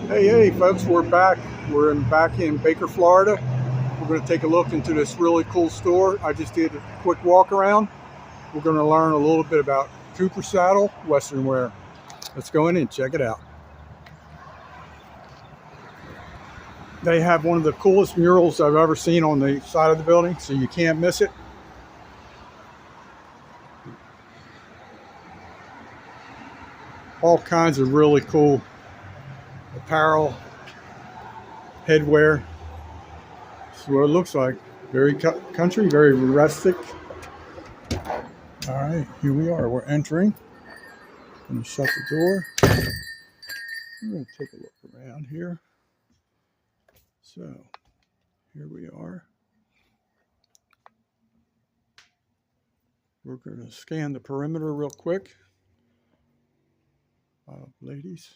Hey, folks, we're back. Back in Baker, Florida. We're going to take a look into this really cool store. I just did a quick walk around. We're going to learn a little bit about Cooper Saddle Western wear. Let's go in and check it out. They have one of the coolest murals I've ever seen on the side of the building, so you can't miss it. All kinds of really cool apparel, headwear. This is what it looks like. Very country, very rustic. All right, here we are. We're entering. I'm going to shut the door. I'm going to take a look around here. So, here we are. We're going to scan the perimeter real quick of ladies'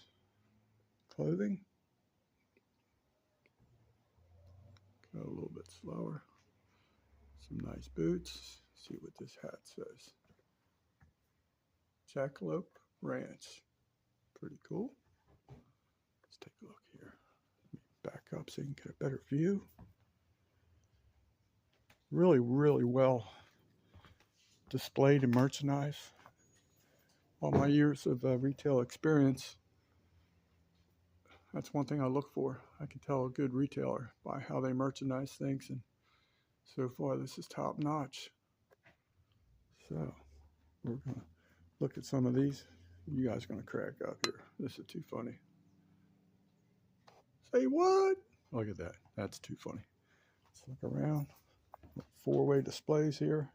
clothing. Go a little bit slower. Some nice boots. See what this hat says. Jackalope Ranch. Pretty cool. Let's take a look here. Back up so you can get a better view. Really, really well displayed and merchandised. All my years of retail experience, that's one thing I look for. I can tell a good retailer by how they merchandise things, and so far this is top notch. So we're going to look at some of these. You guys are going to crack up here. This is too funny. Say what? Look at that. That's too funny. Let's look around. Four-way displays here.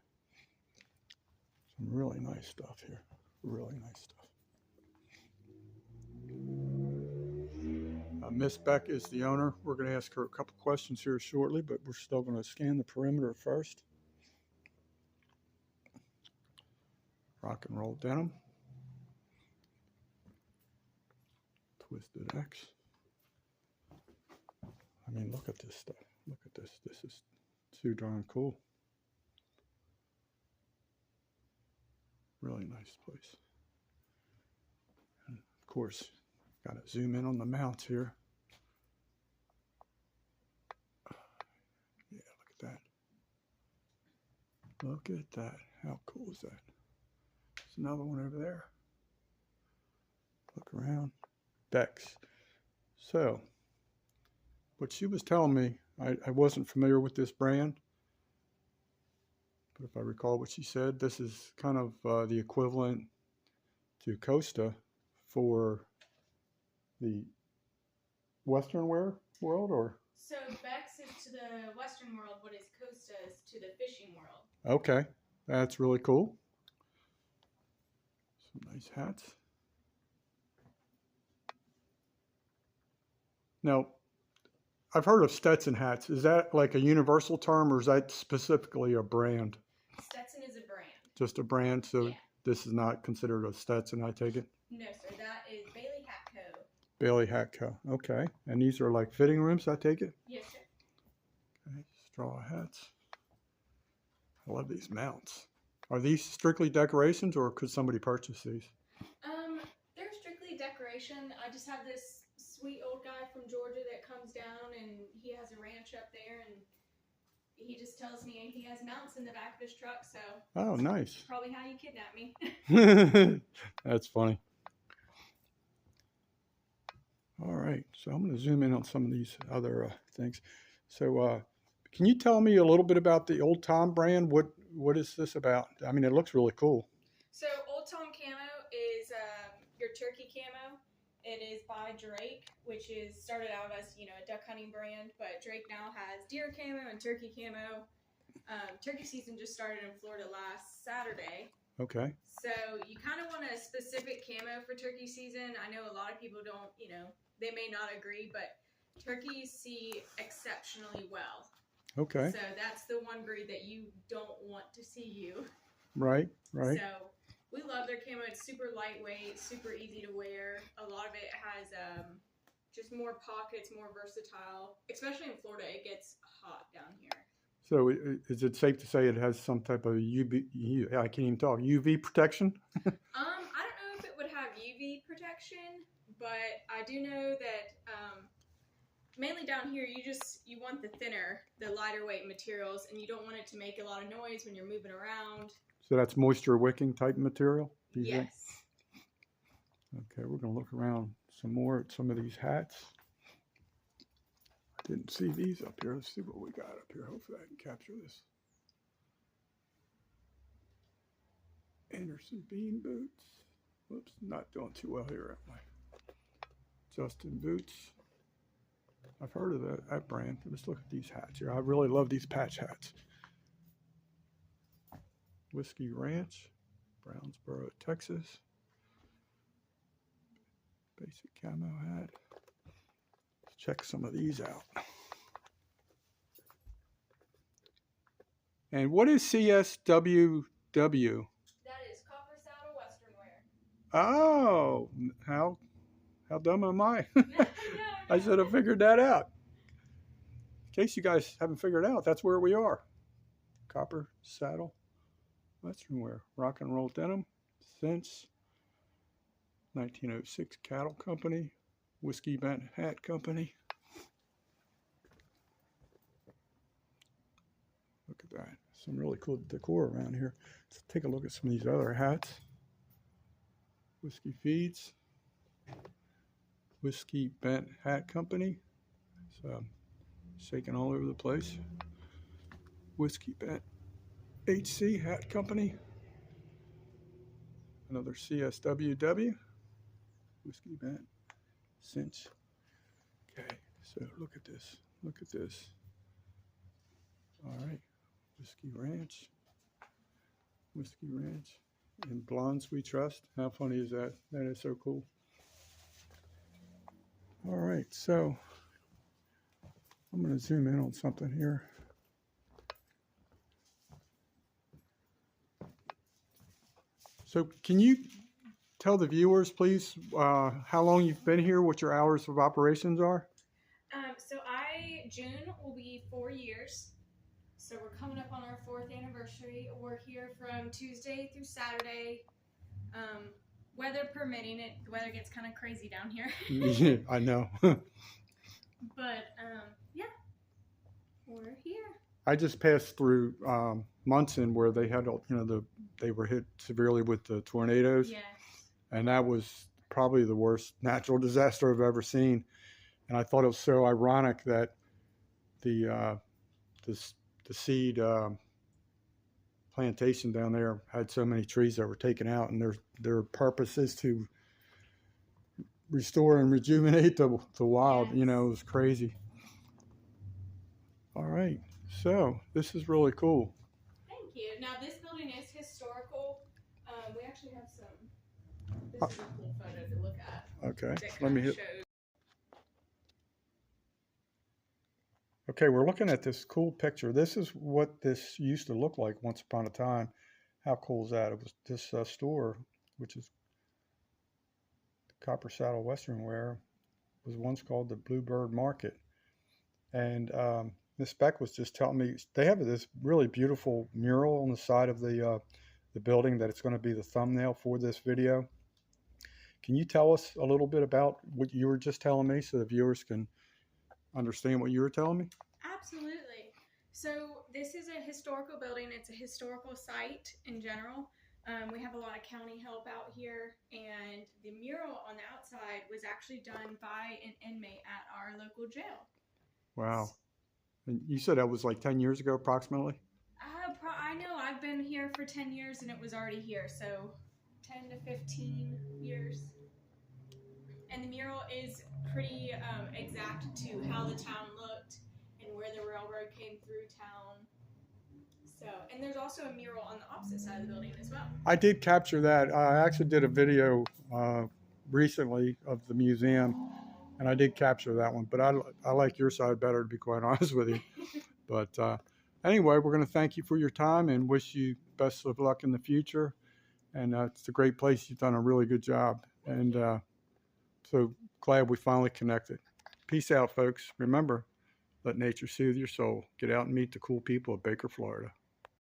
Some really nice stuff here. Really nice stuff. Miss Beck is the owner. We're going to ask her a couple questions here shortly, but we're still going to scan the perimeter first. Rock and roll denim. Twisted X. I mean, look at this stuff. Look at this. This is too darn cool. Really nice place. And of course, got to zoom in on the mounts here. Yeah, look at that. Look at that. How cool is that? There's another one over there. Look around. Bex. So, what she was telling me, I wasn't familiar with this brand, but if I recall what she said, this is kind of the equivalent to Costa for the Western wear world, or? So Bex is to the Western world what is Costa is to the fishing world. Okay, that's really cool. Some nice hats. Now, I've heard of Stetson hats. Is that like a universal term, or is that specifically a brand? Stetson is a brand. Just a brand, so yeah. This is not considered a Stetson, I take it? No, sir. That is Bailey Hat Co. Bailey Hat Co. Okay. And these are like fitting rooms, I take it? Yes, sir. Okay. Straw hats. I love these mounts. Are these strictly decorations, or could somebody purchase these? They're strictly decoration. I just have this sweet old guy from Georgia that comes down, and he has a ranch up there, and he just tells me he has mounts in the back of his truck, so. Oh, nice. Probably how you kidnapped me. That's funny. All right, so I'm going to zoom in on some of these other things. So can you tell me a little bit about the Old Tom brand? What is this about? I mean, it looks really cool. So Old Tom Camo is your turkey camo. It is by Drake, which is started out as a duck hunting brand, but Drake now has deer camo and turkey camo. Turkey season just started in Florida last Saturday. Okay. So you kind of want a specific camo for turkey season. I know a lot of people don't, they may not agree, but turkeys see exceptionally well. Okay. So that's the one breed that you don't want to see you. Right. So we love their camo. It's super lightweight, super easy to wear. A lot of it has just more pockets, more versatile. Especially in Florida, it gets hot down here. So is it safe to say it has some type of I can't even talk, UV protection? I don't know if it would have UV protection, but I do know that mainly down here, you want the thinner, the lighter weight materials, and you don't want it to make a lot of noise when you're moving around. So that's moisture wicking type material, do you think? Yes. Okay, we're going to look around some more at some of these hats. I didn't see these up here. Let's see what we got up here. Hopefully I can capture this. Anderson Bean boots. Whoops, not doing too well here, am I? Justin boots. I've heard of that brand. Let's look at these hats here. I really love these patch hats. Whiskey Ranch, Brownsboro, Texas. Basic camo hat. Let's check some of these out. And what is CSWW? That is Copper Saddle Western Wear. Oh, how dumb am I? No. I should have figured that out. In case you guys haven't figured out, that's where we are. Copper Saddle Western Wear. Rock and roll denim since 1906. Cattle Company. Whiskey Bent Hat Company. Look at that. Some really cool decor around here. Let's take a look at some of these other hats. Whiskey Feeds. Whiskey Bent Hat Company. It's shaking all over the place. Whiskey Bent HC Hat Company. Another CSWW. Whiskey Bent Cinch. Okay, so look at this. Look at this. All right. Whiskey Ranch. Whiskey Ranch. And Blondes We Trust. How funny is that? That is so cool. All right, so I'm going to zoom in on something here. So can you tell the viewers, please, how long you've been here, what your hours of operations are? June will be 4 years. So we're coming up on our 4th anniversary. We're here from Tuesday through Saturday. Weather permitting, the weather gets kind of crazy down here. Yeah, I know. But yeah, we're here. I just passed through Munson where they had, they were hit severely with the tornadoes. Yes. And that was probably the worst natural disaster I've ever seen. And I thought it was so ironic that the seed plantation down there had so many trees that were taken out, and their purpose is to restore and rejuvenate the wild. Yes. It was crazy. All right, so this is really cool. Thank you. Now this building is historical. We actually have this is a cool photo to look at. Okay, let me hit. Shows. Okay, we're looking at this cool picture. This is what this used to look like once upon a time. How cool is that? It was this store, which is Copper Saddle Western Wear, was once called the Bluebird Market. And Miss Beck was just telling me they have this really beautiful mural on the side of the building that it's going to be the thumbnail for this video. Can you tell us a little bit about what you were just telling me so the viewers can understand what you were telling me? Absolutely. So this is a historical building. It's a historical site in general. We have a lot of county help out here, and the mural on the outside was actually done by an inmate at our local jail. Wow. And you said that was like 10 years ago approximately? I know. I've been here for 10 years and it was already here, so 10 to 15 years. And the mural is pretty exact to how the town looked and where the railroad came through town. So, and there's also a mural on the opposite side of the building as well. I did capture that. I actually did a video recently of the museum, and I did capture that one. But I like your side better, to be quite honest with you. But anyway, we're going to thank you for your time and wish you best of luck in the future. And it's a great place. You've done a really good job. And so glad we finally connected. Peace out, folks. Remember, let nature soothe your soul. Get out and meet the cool people of Baker, Florida.